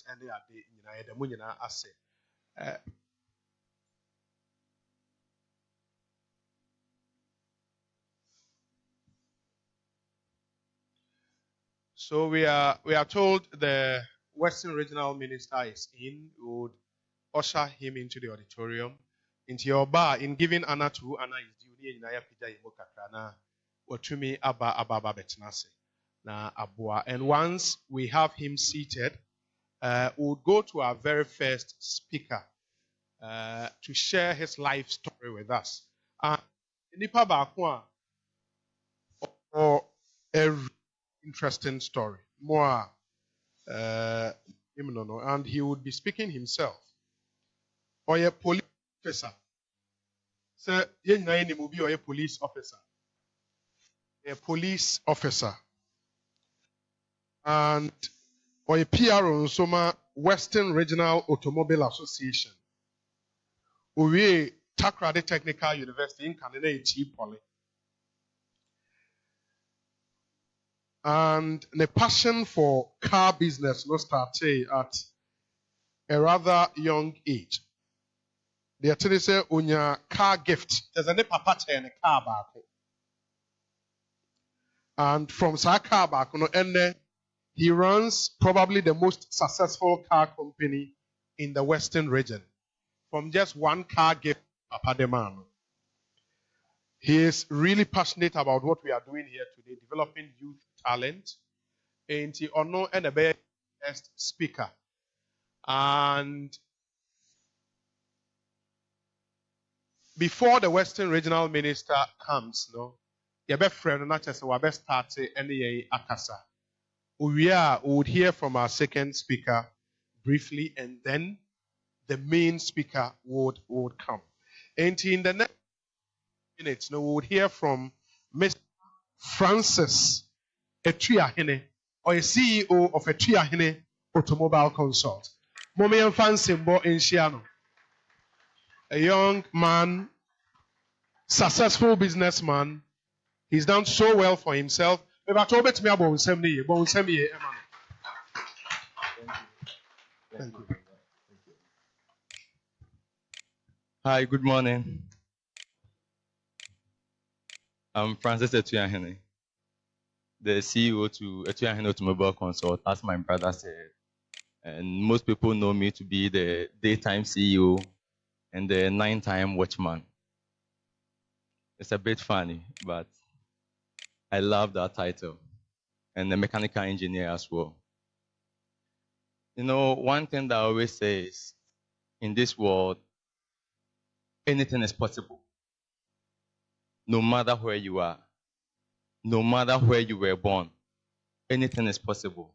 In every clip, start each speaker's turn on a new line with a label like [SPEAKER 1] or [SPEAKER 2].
[SPEAKER 1] and they are the Munina Ase. So we are told the Western Regional Minister is in. We would usher him into the auditorium. Into your bar in giving Anna to Anna is due in Naya Pija Imokakrana Watumi Abba Betnase na Abua. And once we have him seated, we'll go to our very first speaker to share his life story with us. Nipa Bakwa or a interesting story. More and he would be speaking himself. Or a police officer. So, or a police officer. A police officer. And or a PRO Soma Western Regional Automobile Association. We Takoradi Technical University in Canada, Poly. And the passion for car business no started at a rather young age. They actually say on your car gift, there's a papa and a car back. And from that car back, and he runs probably the most successful car company in the Western region. From just one car gift, Papa de Man. He is really passionate about what we are doing here today, developing youth talent. And he honor and a best speaker. And before the Western Regional Minister comes, your best friend, not just our best party, any akasa. We would hear from our second speaker briefly, and then the main speaker would come. And in the next minutes, we would hear from Mr. Francis Atουahene, or a CEO of Atουahene Automobile Consult. Momi and Fancy Bo in Shiano. A young man, successful businessman. He's done so well for himself. Thank you.
[SPEAKER 2] Hi, good morning. I'm Francis Atουahene, the CEO to ATUAHENE Automobile Consult, as my brother said. And most people know me to be the daytime CEO and the nighttime watchman. It's a bit funny, but I love that title. And the mechanical engineer as well. One thing that I always say is, in this world, anything is possible. No matter where you are, no matter where you were born, anything is possible.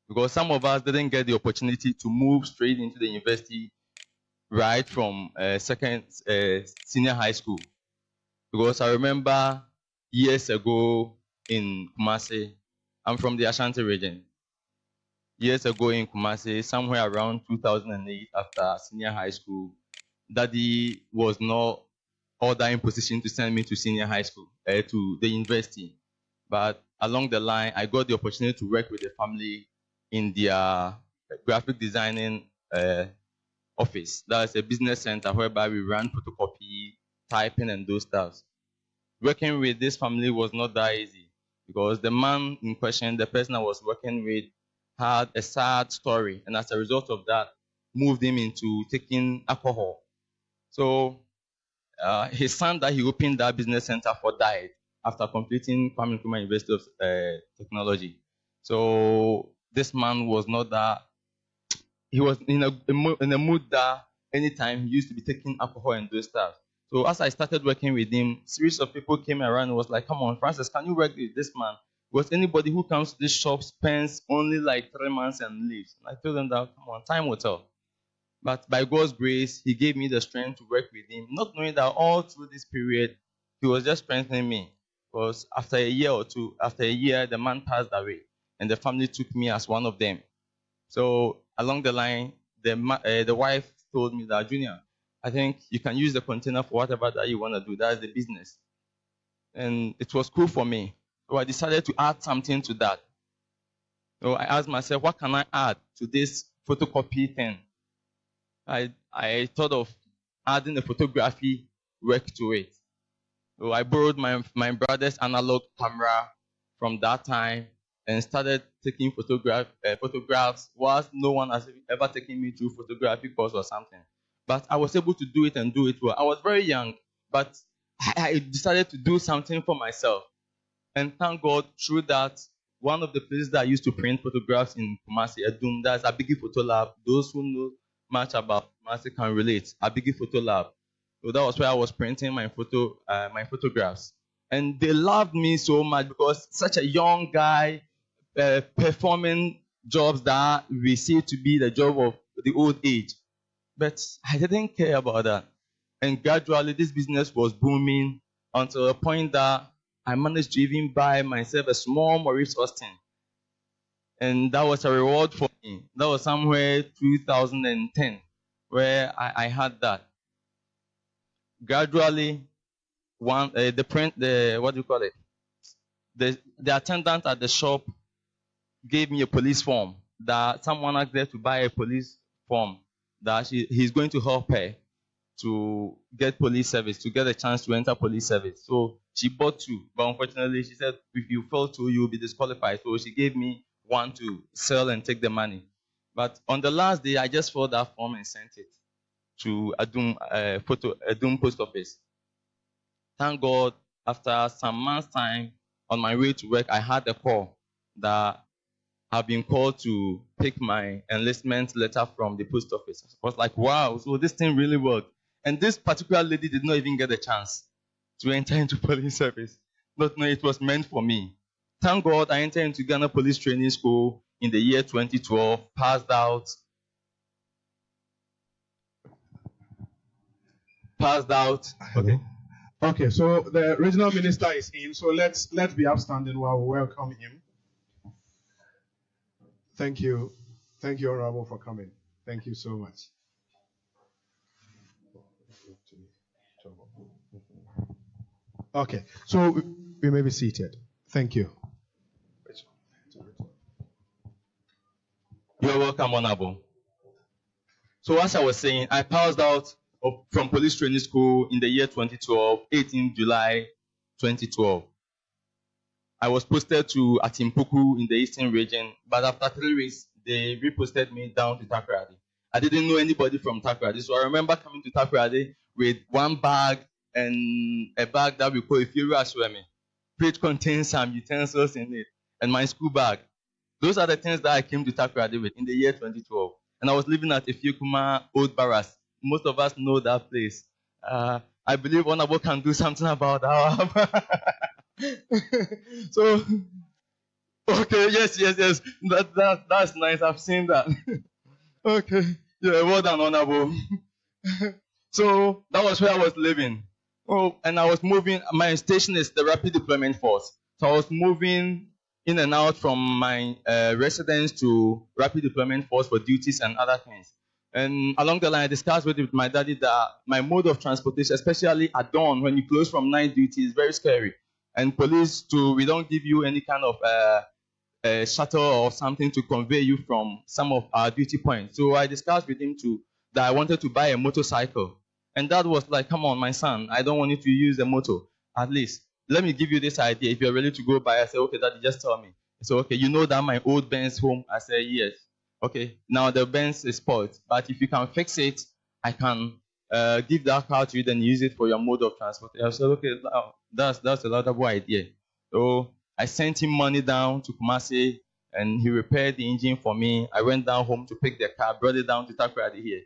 [SPEAKER 2] Because some of us didn't get the opportunity to move straight into the university right from senior high school. Because I remember years ago in Kumasi, I'm from the Ashanti region. Years ago in Kumasi, somewhere around 2008, after senior high school, Daddy was not all that in position to send me to senior high school, to the university. But along the line, I got the opportunity to work with the family in their graphic designing office. That's a business center whereby we run photocopy, typing, and those stuff. Working with this family was not that easy because the man in question, the person I was working with, had a sad story, and as a result of that, moved him into taking alcohol. So his son that he opened that business center for died after completing Kwame Nkrumah University of Technology. So this man was not that. He was in a mood that anytime he used to be taking alcohol and those stuff. So as I started working with him, series of people came around and was like, "Come on, Francis, can you work with this man? Because anybody who comes to this shop spends only like 3 months and leaves." And I told them that, come on, time will tell. But by God's grace, he gave me the strength to work with him, not knowing that all through this period, he was just strengthening me. Because after a year, the man passed away, and the family took me as one of them. So along the line, the wife told me that, "Junior, I think you can use the container for whatever that you want to do. That's the business." And it was cool for me. So I decided to add something to that. So I asked myself, what can I add to this photocopy thing. I thought of adding a photography work to it. So I borrowed my brother's analog camera from that time and started taking photographs whilst no one has ever taken me through photography course or something. But I was able to do it and do it well. I was very young, but I decided to do something for myself. And thank God, through that, one of the places that I used to print photographs in Kumasi, Edum, that's Abigi Photo Lab. Those who know much about Kumasi can relate. Abigi Photo Lab. So that was where I was printing my photographs. And they loved me so much because such a young guy performing jobs that we see to be the job of the old age. But I didn't care about that. And gradually, this business was booming until a point that I managed to even buy myself a small Maurice Austin. And that was a reward for me. That was somewhere 2010 where I had that. Gradually, what do you call it? The attendant at the shop gave me a police form that someone asked her to buy a police form that he's going to help her to get police service, to get a chance to enter police service. So she bought two, but unfortunately she said if you fail two, you'll be disqualified. So she gave me one to sell and take the money. But on the last day, I just filled that form and sent it to Adum post office. Thank God, after some months' time, on my way to work, I had a call that I've been called to pick my enlistment letter from the post office. I was like, wow, so this thing really worked. And this particular lady did not even get a chance to enter into police service. Not knowing it was meant for me. Thank God I entered into Ghana Police Training School in the year 2012, passed out. Okay.
[SPEAKER 1] Okay, so the regional minister is in, so let's be upstanding while we welcome him. Thank you. Thank you, Honorable, for coming. Thank you so much. Okay, so we may be seated. Thank you.
[SPEAKER 2] You're welcome, Honorable. So as I was saying, I passed out from police training school in the year 2012, 18 July 2012. I was posted to Atimpuku in the eastern region, but after 3 weeks, they reposted me down to Takoradi. I didn't know anybody from Takoradi, so I remember coming to Takoradi with one bag and a bag that we call a Fury Aswemi, which contains some utensils in it, and my school bag. Those are the things that I came to Takoradi with in the year 2012. And I was living at Efiekuma Old Barracks. Most of us know that place. I believe Honorable can do something about that. So, okay, yes. That's nice. I've seen that. Okay, yeah, well done, Honorable. So that was where I was living. Oh, and I was moving. My station is the Rapid Deployment Force. So I was moving in and out from my residence to Rapid Deployment Force for duties and other things. And along the line, I discussed with my daddy that my mode of transportation, especially at dawn when you close from night duty, is very scary. And police too, we don't give you any kind of shuttle or something to convey you from some of our duty points. So I discussed with him too that I wanted to buy a motorcycle. And Dad was like, come on, my son, I don't want you to use the motor. At least, let me give you this idea. If you're ready to go buy, I said, okay, Daddy, just tell me. He said, okay, you know that my old Benz home? I said, yes. Okay, now the Benz is spoiled, but if you can fix it, I can give that car to you, then use it for your mode of transport. I said, okay, that's a laudable idea. So I sent him money down to Kumasi, and he repaired the engine for me. I went down home to pick the car, brought it down to Takoradi here.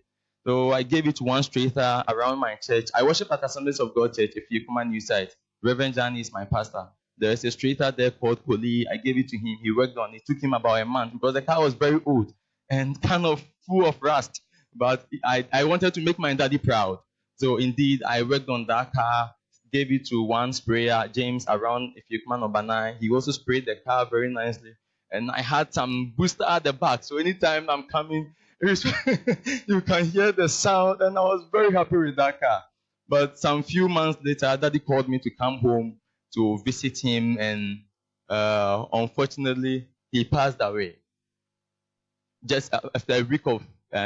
[SPEAKER 2] So I gave it to one straighter around my church. I worship at Assemblies of God Church, if you come on new site. Reverend Johnny is my pastor. There's a straighter there called Koli. I gave it to him. He worked on it. It took him about a month because the car was very old and kind of full of rust. But I wanted to make my daddy proud. So indeed, I worked on that car, gave it to one sprayer, James, around if you come on Obanai. He also sprayed the car very nicely. And I had some booster at the back. So anytime I'm coming, you can hear the sound, and I was very happy with that car. But some few months later, Daddy called me to come home to visit him, and unfortunately, he passed away. just after a week of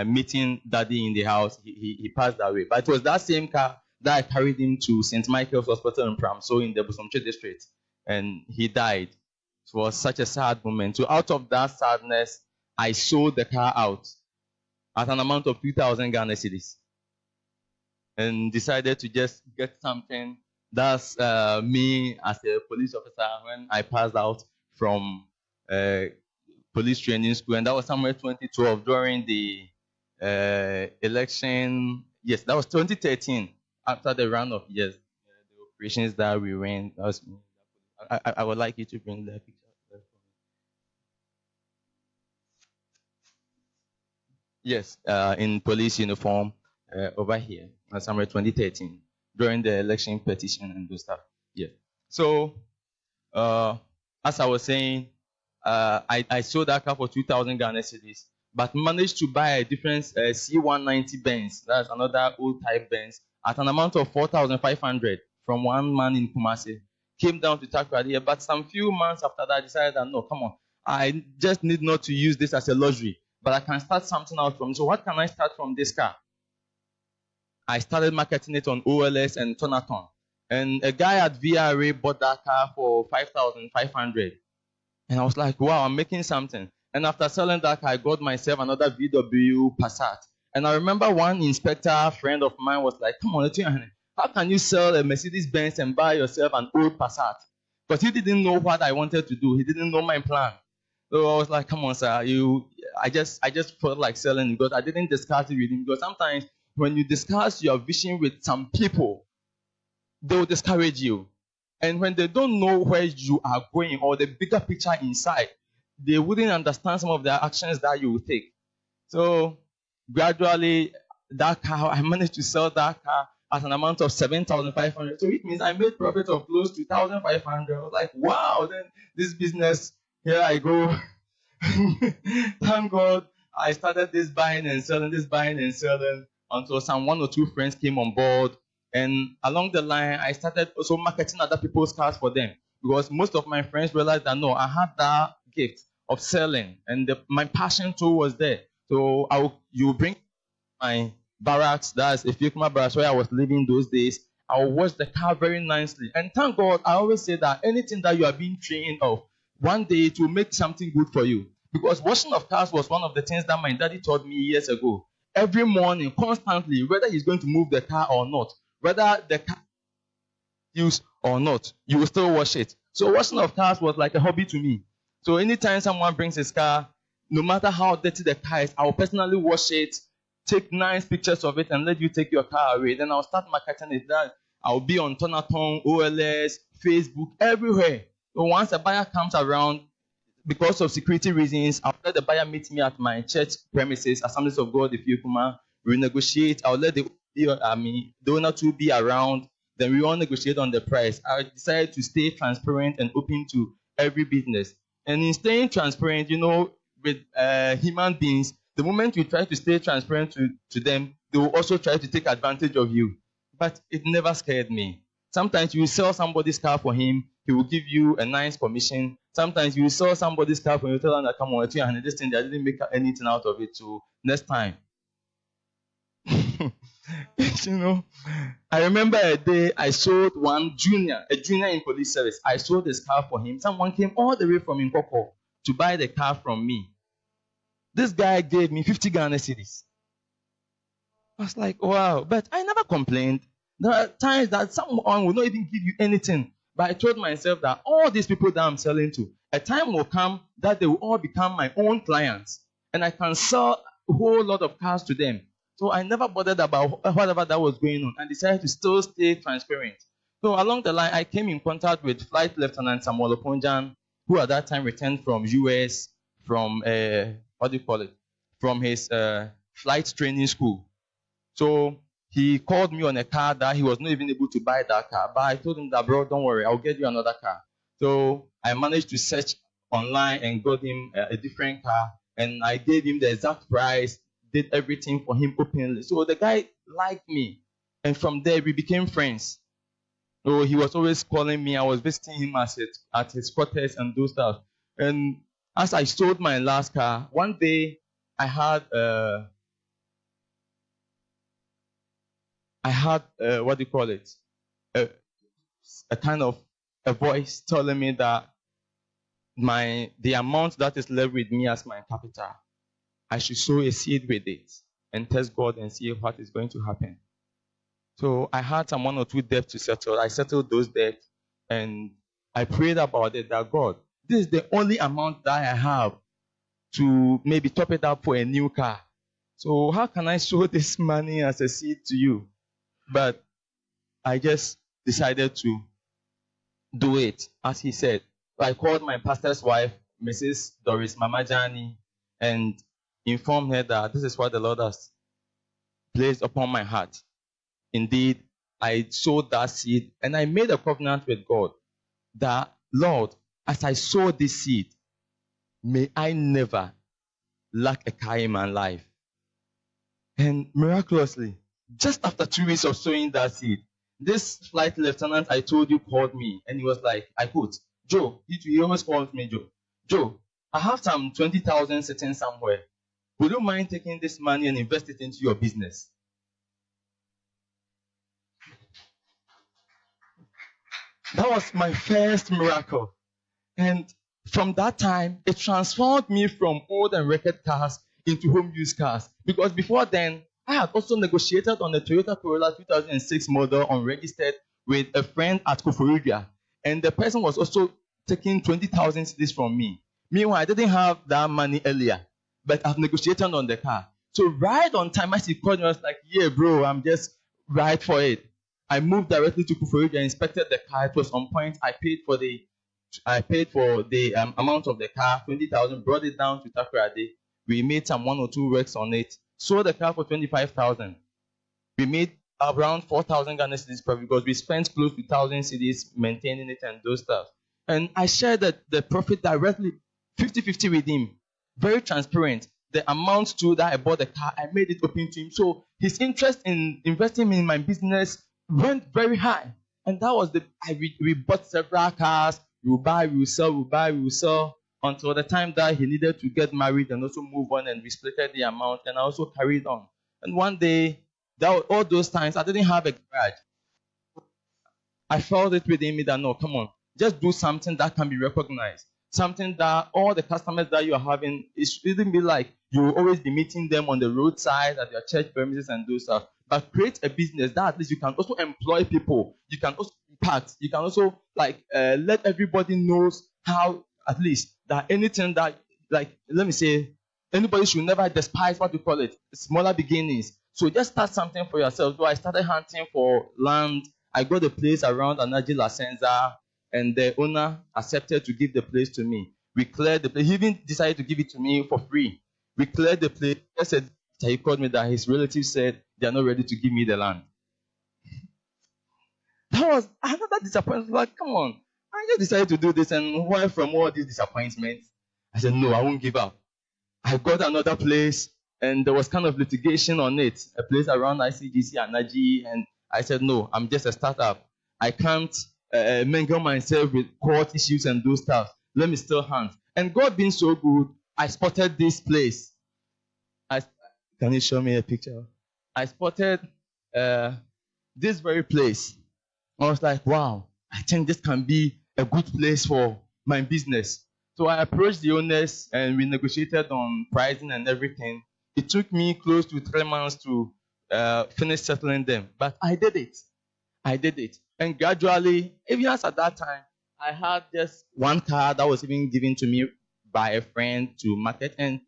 [SPEAKER 2] meeting daddy in the house, he passed away. But it was that same car that I carried him to St. Michael's Hospital in Pram, so in the Busomche district, and he died. It was such a sad moment. So out of that sadness, I sold the car out at an amount of 2,000 Ghana cedis and decided to just get something. That's me as a police officer when I passed out from police training school, and that was somewhere 2012 during the election. Yes, that was 2013 after the round of years, the operations that we ran. That was me. I would like you to bring the picture. Yes, in police uniform over here, somewhere 2013 during the election petition and those stuff. Yeah. So, as I was saying, I sold that car for 2,000 Ghana cedis, but managed to buy a different C190 Benz. That's another old type Benz at an amount of 4,500 from one man in Kumasi. Came down to Takoradi, but some few months after that, I decided that no, come on, I just need not to use this as a luxury, but I can start something out from. So what can I start from this car? I started marketing it on OLS and Tonaton. And a guy at VRA bought that car for 5,500. And I was like, wow, I'm making something. And after selling that car, I got myself another VW Passat. And I remember one inspector friend of mine was like, come on, ATUAHENE, how can you sell a Mercedes Benz and buy yourself an old Passat? Because he didn't know what I wanted to do. He didn't know my plan. So I was like, come on, sir, I just felt like selling it because I didn't discuss it with him. Because sometimes when you discuss your vision with some people, they will discourage you. And when they don't know where you are going or the bigger picture inside, they wouldn't understand some of the actions that you will take. So gradually, that car, I managed to sell that car at an amount of 7,500. So it means I made profit of close to 1,500. I was like, wow, then this business, here I go. Thank God I started this buying and selling until some one or two friends came on board. And along the line, I started also marketing other people's cars for them because most of my friends realized that no, I had that gift of selling and my passion too was there. So you bring my barracks, that's a Fikuma barracks where I was living those days. I will wash the car very nicely. And thank God, I always say that anything that you are being trained of, one day it will make something good for you. Because washing of cars was one of the things that my daddy taught me years ago. Every morning, constantly, whether he's going to move the car or not, whether the car is used or not, you will still wash it. So washing of cars was like a hobby to me. So anytime someone brings his car, no matter how dirty the car is, I will personally wash it, take nice pictures of it, and let you take your car away. Then I'll start marketing it. That I'll be on Tonaton, OLS, Facebook, everywhere. So once a buyer comes around, because of security reasons, I'll let the buyer meet me at my church premises, Assemblies of God, if you come, we negotiate. I'll let the owner to be around. Then we all negotiate on the price. I decided to stay transparent and open to every business. And in staying transparent, with human beings, the moment you try to stay transparent to them, they will also try to take advantage of you. But it never scared me. Sometimes you sell somebody's car for him, he will give you a nice commission. Sometimes you sell somebody's car for him, you tell them that, come on, ATUAHENE, this thing, I didn't make anything out of it, so next time. I remember a day I sold a junior in police service. I sold this car for him. Someone came all the way from Nkoko to buy the car from me. This guy gave me 50 Ghana cedis. I was like, wow, but I never complained. There are times that someone will not even give you anything. But I told myself that all these people that I'm selling to, a time will come that they will all become my own clients. And I can sell a whole lot of cars to them. So I never bothered about whatever that was going on and decided to still stay transparent. So along the line, I came in contact with Flight Lieutenant Samuel Oponjan, who at that time returned from US, from, from his flight training school. So he called me on a car that he was not even able to buy that car. But I told him that, bro, don't worry, I'll get you another car. So I managed to search online and got him a different car. And I gave him the exact price, did everything for him openly. So the guy liked me. And from there, we became friends. So he was always calling me. I was visiting him at his quarters and those stuff. And as I sold my last car, one day, I had what do you call it? A kind of a voice telling me that the amount that is left with me as my capital, I should sow a seed with it and test God and see what is going to happen. So I had some 1 or 2 debts to settle. I settled those debts and I prayed about it that God, this is the only amount that I have to maybe top it up for a new car. So how can I sow this money as a seed to you? But I just decided to do it as he said. So I called my pastor's wife, Mrs. Doris Mamajani, and informed her that this is what the Lord has placed upon my heart. Indeed, I sowed that seed and I made a covenant with God that, Lord, as I sow this seed, may I never lack a car in my life. And miraculously, just after 2 weeks of sowing that seed, this flight lieutenant I told you called me and he was like, I quote, Joe, he always calls me Joe. Joe, I have some 20,000 sitting somewhere. Would you mind taking this money and invest it into your business? That was my first miracle. And from that time, it transformed me from old and wrecked cars into home use cars. Because before then, I had also negotiated on the Toyota Corolla 2006 model unregistered with a friend at Takoradi. And the person was also taking 20,000 cedis from me. Meanwhile, I didn't have that money earlier, but I've negotiated on the car. So right on time, as he called me, I was like, yeah, bro, I'm just right for it. I moved directly to Takoradi and inspected the car. It was on point. I paid for the amount of the car, 20,000, brought it down to Takoradi. We made some 1 or 2 works on it, sold the car for 25,000. We made around 4,000 Ghana cedis profit because we spent close to 1,000 cedis maintaining it and those stuff. And I shared the profit directly, 50-50 with him. Very transparent. The amount to that I bought the car, I made it open to him. So his interest in investing in my business went very high. And that was we bought several cars. We will buy, we will sell, we will buy, we will sell, until the time that he needed to get married and also move on, and we split the amount, and I also carried on. And one day, all those times, I didn't have a garage. I felt it within me that, no, come on, just do something that can be recognized. Something that all the customers that you are having, it shouldn't be like you will always be meeting them on the roadside, at your church premises and do stuff. But create a business that at least you can also employ people. You can also impact. You can also let everybody knows how, at least, that anything that, let me say, anybody should never despise what you call it, smaller beginnings. So just start something for yourself. So I started hunting for land. I got a place around Anaji La Senza, and the owner accepted to give the place to me. We cleared the place. He even decided to give it to me for free. We cleared the place. He called me that his relatives said they are not ready to give me the land. That was another disappointment. Like, come on, I just decided to do this, and why from all these disappointments? I said, no, I won't give up. I got another place, and there was kind of litigation on it, a place around ICGC, Anaji, and I said, no, I'm just a startup. I can't mingle myself with court issues and those stuff. Let me still hunt. And God being so good, I spotted this place. Can you show me a picture? I spotted this very place. I was like, wow, I think this can be a good place for my business. So I approached the owners and we negotiated on pricing and everything. It took me close to 3 months to finish settling them. But I did it. And gradually, even as at that time, I had just one car that was even given to me by a friend to market. And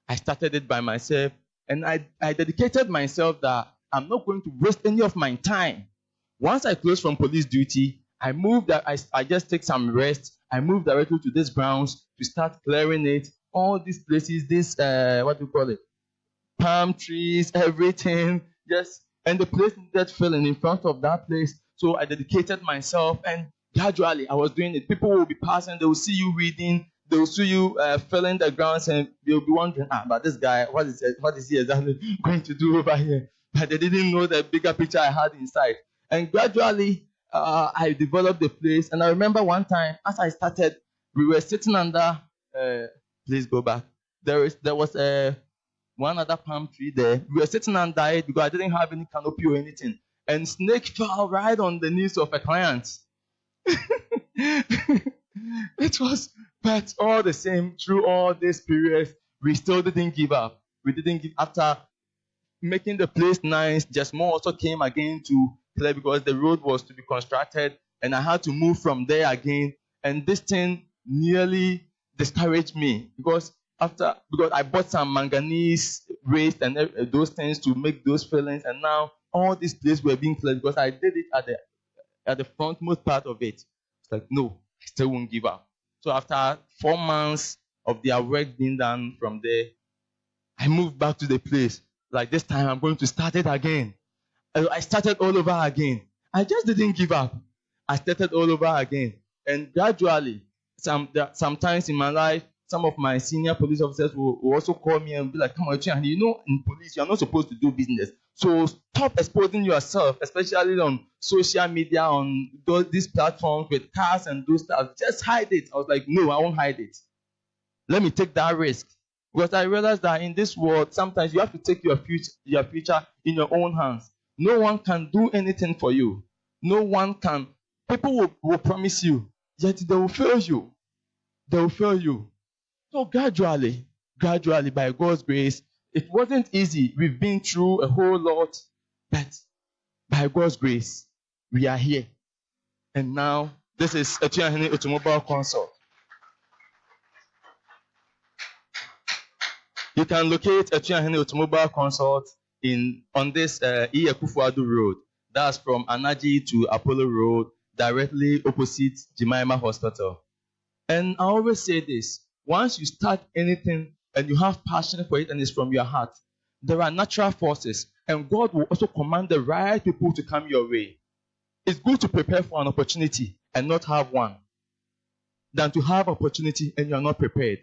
[SPEAKER 2] I started it by myself. And I dedicated myself that I'm not going to waste any of my time. Once I closed from police duty, I moved. I just take some rest. I moved directly to this grounds to start clearing it. All these places, what do you call it? Palm trees, everything. And the place needed filling in front of that place. So I dedicated myself, and gradually I was doing it. People will be passing, they will see you reading, they will see you filling the grounds, and they'll be wondering, but this guy, what is he exactly going to do over here? But they didn't know the bigger picture I had inside. And gradually, I developed the place. And I remember one time, as I started, we were sitting under. Please go back. There was a one other palm tree there. We were sitting under it because I didn't have any canopy or anything. And snake fell right on the knees of a client. It was, but all the same, through all this period, we still didn't give up. We didn't give after making the place nice. Just more also came again to clear because the road was to be constructed, and I had to move from there again. And this thing nearly discouraged me because I bought some manganese waste and those things to make those fillings, and now all these places were being cleared because I did it at the frontmost part of it. It's like, no, I still won't give up. So after 4 months of their work being done from there, I moved back to the place. Like, this time I'm going to start it again. I started all over again. I just didn't give up. I started all over again. And gradually, sometimes in my life, some of my senior police officers will also call me and be like, come on, Chian, you know, in police, you're not supposed to do business. So stop exposing yourself, especially on social media, on these platforms with cars and those stuff. Just hide it. I was like, no, I won't hide it. Let me take that risk. Because I realized that in this world, sometimes you have to take your future in your own hands. No one can do anything for you. No one can. People will promise you, yet they will fail you. They will fail you. So gradually, by God's grace, it wasn't easy. We've been through a whole lot, but by God's grace, we are here. And now, this is ATUAHENE Automobile Consult. You can locate ATUAHENE Automobile Consult on this Iyekufuadu Road. That's from Anaji to Apollo Road, directly opposite Jemima Hospital. And I always say this, once you start anything and you have passion for it and it's from your heart, there are natural forces, and God will also command the right people to come your way. It's good to prepare for an opportunity and not have one than to have opportunity and you are not prepared.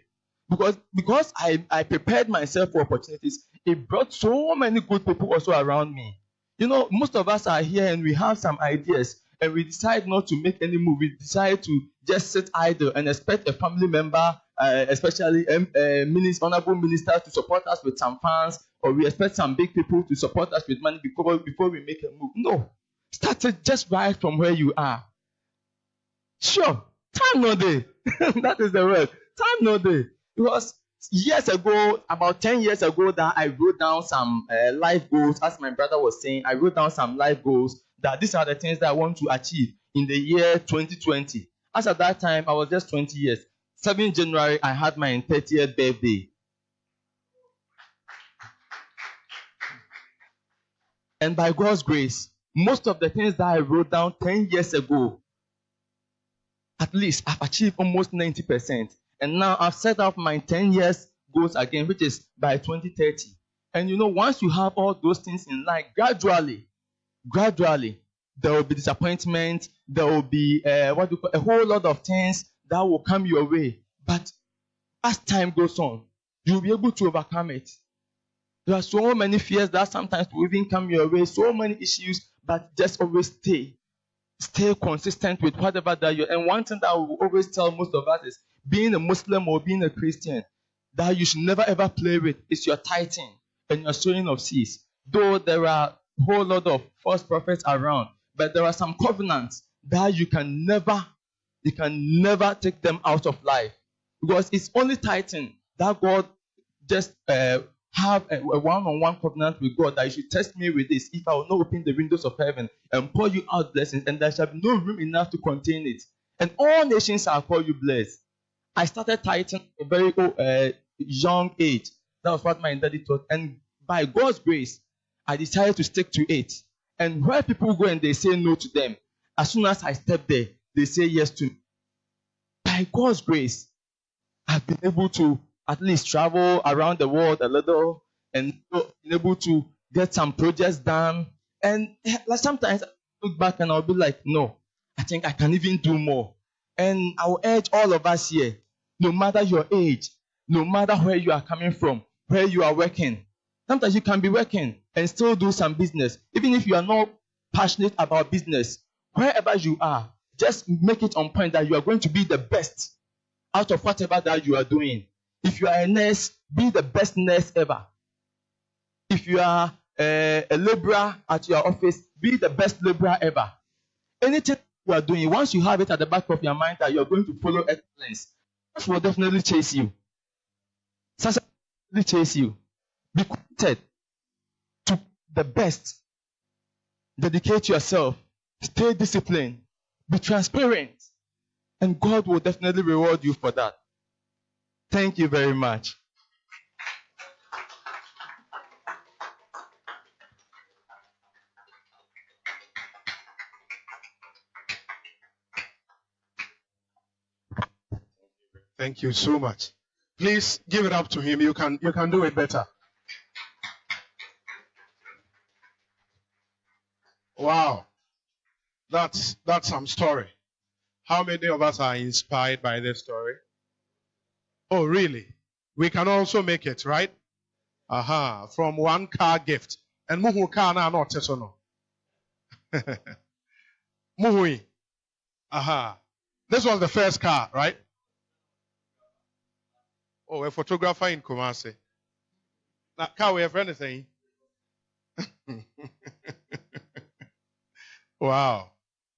[SPEAKER 2] Because I prepared myself for opportunities, it brought so many good people also around me. You know, most of us are here and we have some ideas and we decide not to make any move. We decide to just sit idle and expect a family member, especially honorable ministers, to support us with some funds, or we expect some big people to support us with money before we make a move. No. Start it just right from where you are. Sure, time no day. That is the word. Time no day. Because years ago, about 10 years ago, that I wrote down some life goals. As my brother was saying, I wrote down some life goals that these are the things that I want to achieve in the year 2020. As at that time, I was just 20 years. 7th January, I had my 30th birthday. And by God's grace, most of the things that I wrote down 10 years ago, at least I've achieved almost 90%. And now I've set up my 10 years goals again, which is by 2030. And you know, once you have all those things in line, gradually, there will be disappointment. There will be a whole lot of things that will come your way. But as time goes on, you'll be able to overcome it. There are so many fears that sometimes will even come your way, so many issues, but just always stay consistent with whatever that you're. And one thing that I will always tell most of us is, being a Muslim or being a Christian, that you should never ever play with is your tithing and your sowing of seeds. Though there are a whole lot of false prophets around, but there are some covenants that you can never take them out of life. Because it's only tithing that God just have a one-on-one covenant with God, that you should test me with this if I will not open the windows of heaven and pour you out blessings, and there shall be no room enough to contain it. And all nations shall call you blessed. I started tithing at a very young age. That was what my daddy taught. And by God's grace, I decided to stick to it. And where people go and they say no to them, as soon as I step there, they say yes to me. By God's grace, I've been able to at least travel around the world a little and been able to get some projects done. And sometimes I look back and I'll be like, no, I think I can even do more. And I will urge all of us here, no matter your age, no matter where you are coming from, where you are working. Sometimes you can be working and still do some business. Even if you are not passionate about business, wherever you are, just make it on point that you are going to be the best out of whatever that you are doing. If you are a nurse, be the best nurse ever. If you are a laborer at your office, be the best laborer ever. Anything you are doing, once you have it at the back of your mind that you're going to follow excellence, that will definitely chase you. Success will definitely chase you. Be committed to the best. Dedicate yourself. Stay disciplined. Be transparent. And God will definitely reward you for that. Thank you very much.
[SPEAKER 1] Thank you so much. Please give it up to him. You can do it better. Wow. That's some story. How many of us are inspired by this story? Oh, really? We can also make it, right? Aha. From one car gift. And muhu car na not tesono. Muhui. Aha. This was the first car, right? Oh, a photographer in Kumasi. Now, car we have anything? Wow.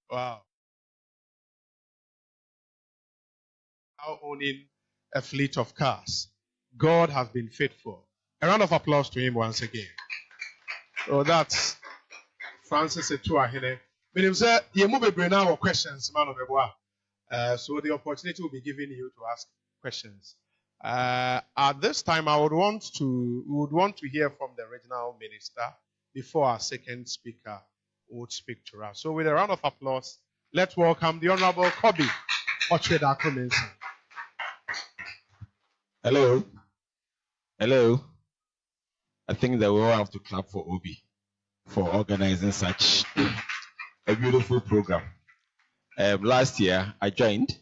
[SPEAKER 1] Wow. Now owning a fleet of cars. God has been faithful. A round of applause to him once again. So that's Francis Atuahene. Meaning, sir, you move a brain our questions, man of the bois. So the opportunity will be given you to ask questions. At this time, we would want to hear from the regional minister before our second speaker would speak to us. So with a round of applause, let's welcome the Honorable Kobe Ocheda Kumensi.
[SPEAKER 3] Hello. Hello. I think that we all have to clap for Obi for organizing such a beautiful program. Last year I joined